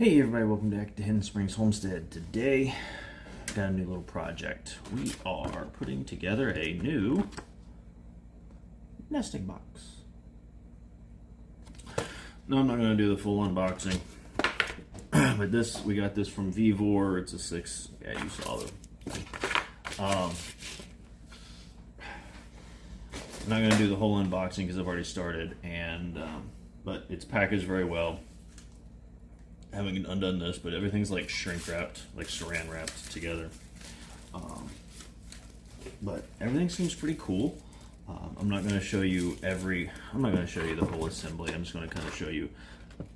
Hey everybody, welcome back to Hidden Springs Homestead. Today, I've got a new little project. We are putting together a new nesting box. No, I'm not going to do the full unboxing, but we got this from Vevor. It's a 6, yeah, you saw them. I'm not going to do the whole unboxing because I've already started, but it's packaged very well. I haven't undone this, but everything's like shrink wrapped, like saran wrapped together. But everything seems pretty cool. I'm not going to show you I'm not going to show you the whole assembly. I'm just going to kind of show you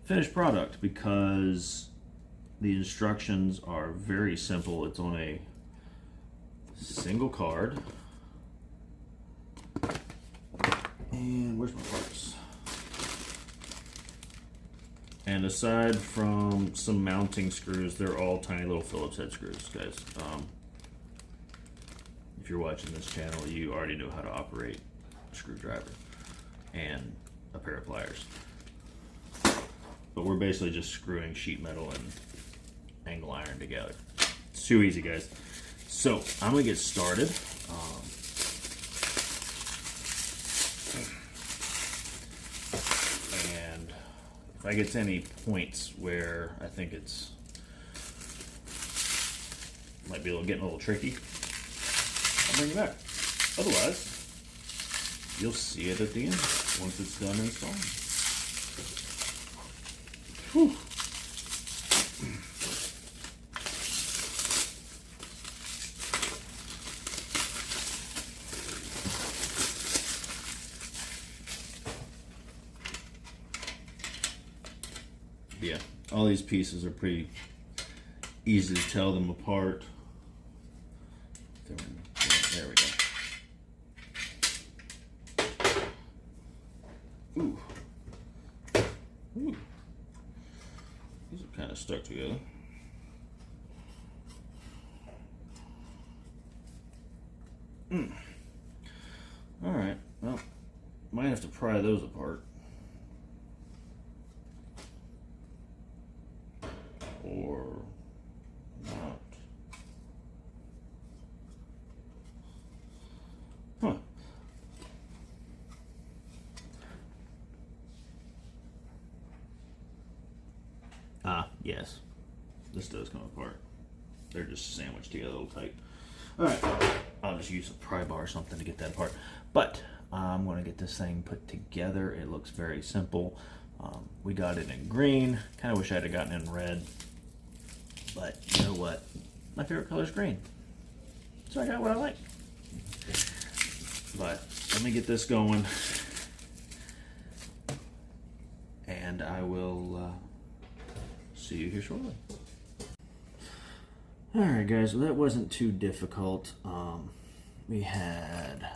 finished product because the instructions are very simple. It's on a single card. And where's my parts? And aside from some mounting screws, they're all tiny little Phillips head screws, guys. If you're watching this channel, you already know how to operate a screwdriver and a pair of pliers. But we're basically just screwing sheet metal and angle iron together. It's too easy, guys. So I'm gonna get started. If I get to any points where I think might be getting a little tricky, I'll bring it back. Otherwise, you'll see it at the end once it's done installing. Whew. Yeah, all these pieces are pretty easy to tell them apart. There we go. Ooh. Ooh. These are kind of stuck together. Alright, well, might have to pry those apart. Or not. Huh. Yes. This does come apart. They're just sandwiched together a little tight. Alright. I'll just use a pry bar or something to get that apart. But I'm going to get this thing put together. It looks very simple. We got it in green. Kind of wish I had gotten it in red. But you know what? My favorite color is green. So I got what I like. But let me get this going. And I will see you here shortly. Alright guys, well that wasn't too difficult. We had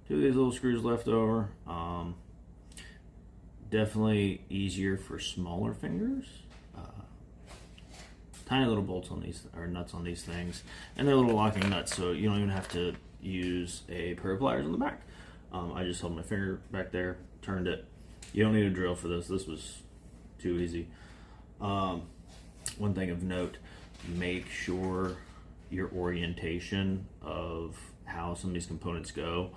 2 of these little screws left over. Definitely easier for smaller fingers. Tiny little bolts on these, or nuts on these things, and they're little locking nuts, so you don't even have to use a pair of pliers on the back. I just held my finger back there, turned it. You don't need a drill for this. This was too easy. One thing of note, make sure your orientation of how some of these components go.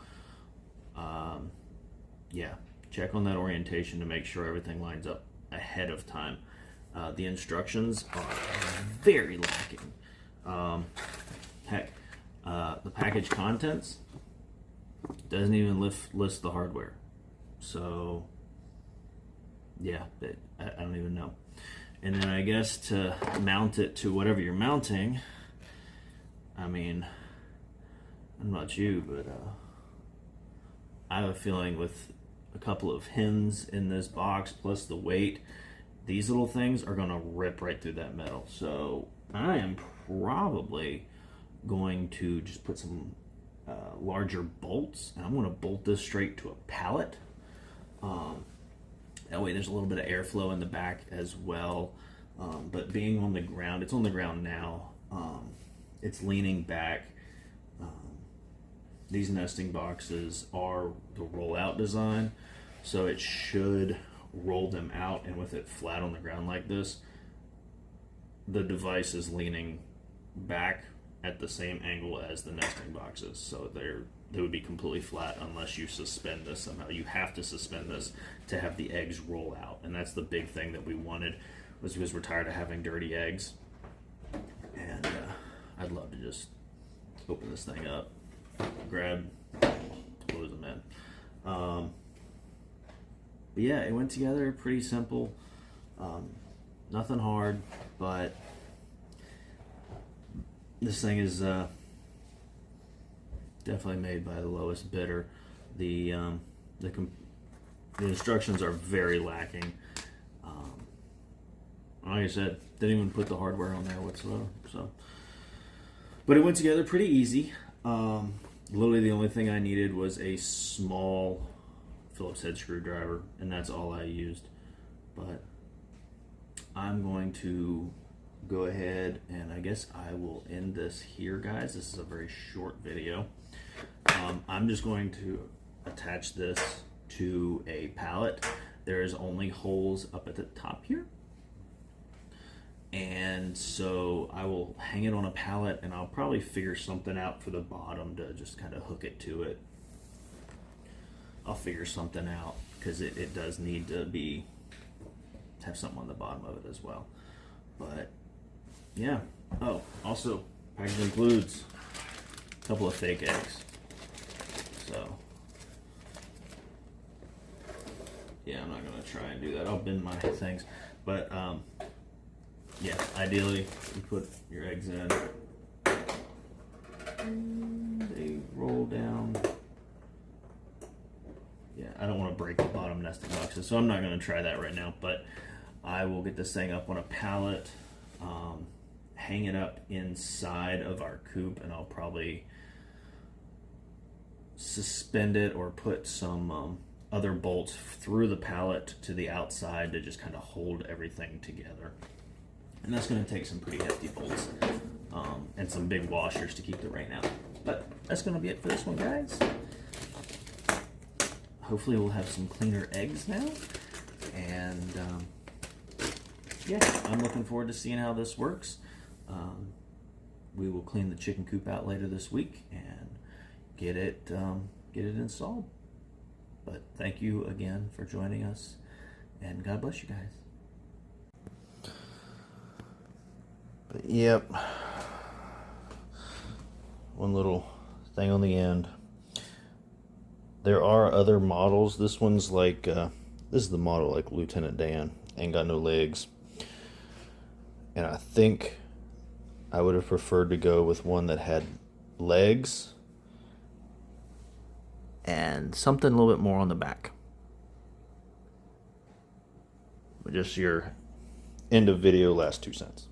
Yeah, check on that orientation to make sure everything lines up ahead of time. The instructions are very lacking. Heck, the package contents doesn't even list the hardware. So, yeah, I don't even know. And then I guess to mount it to whatever you're mounting, I mean, I don't know about you, but I have a feeling with a couple of pins in this box plus the weight, these little things are going to rip right through that metal. So I am probably going to just put some larger bolts, and I'm going to bolt this straight to a pallet. That way there's a little bit of airflow in the back as well. But being on the ground, it's on the ground now. It's leaning back. These nesting boxes are the rollout design, so it should roll them out, and with it flat on the ground like this, the device is leaning back at the same angle as the nesting boxes, so they would be completely flat unless you suspend this somehow. You have to suspend this to have the eggs roll out, and that's the big thing that we wanted, was because we're tired of having dirty eggs, and I'd love to just open this thing up, grab, close them in. But yeah, it went together pretty simple, nothing hard, but this thing is definitely made by the lowest bidder. The instructions are very lacking. Like I said, didn't even put the hardware on there whatsoever. So, but it went together pretty easy. Literally, the only thing I needed was a small Phillips head screwdriver, and that's all I used. But I'm going to go ahead, and I guess I will end this here, guys. This is a very short video. I'm just going to attach this to a pallet. There's only holes up at the top here, and so I will hang it on a pallet, and I'll probably figure something out for the bottom to just kind of hook it to it. I'll figure something out, because it does need to have something on the bottom of it as well. But yeah. Oh, also, package includes a couple of fake eggs. So yeah, I'm not gonna try and do that. I'll bin my things. But yeah, ideally you put your eggs in. They roll down. Yeah, I don't want to break the bottom nesting boxes, so I'm not going to try that right now, but I will get this thing up on a pallet, hang it up inside of our coop, and I'll probably suspend it or put some other bolts through the pallet to the outside to just kind of hold everything together. And that's going to take some pretty hefty bolts and some big washers to keep the rain out. But that's going to be it for this one, guys. Hopefully we'll have some cleaner eggs now, and yeah, I'm looking forward to seeing how this works. We will clean the chicken coop out later this week and get it installed. But thank you again for joining us, and God bless you guys. But yep, one little thing on the end. There are other models. This one's like, this is the model like Lieutenant Dan. Ain't got no legs. And I think I would have preferred to go with one that had legs and something a little bit more on the back. But just your end of video, last 2 cents.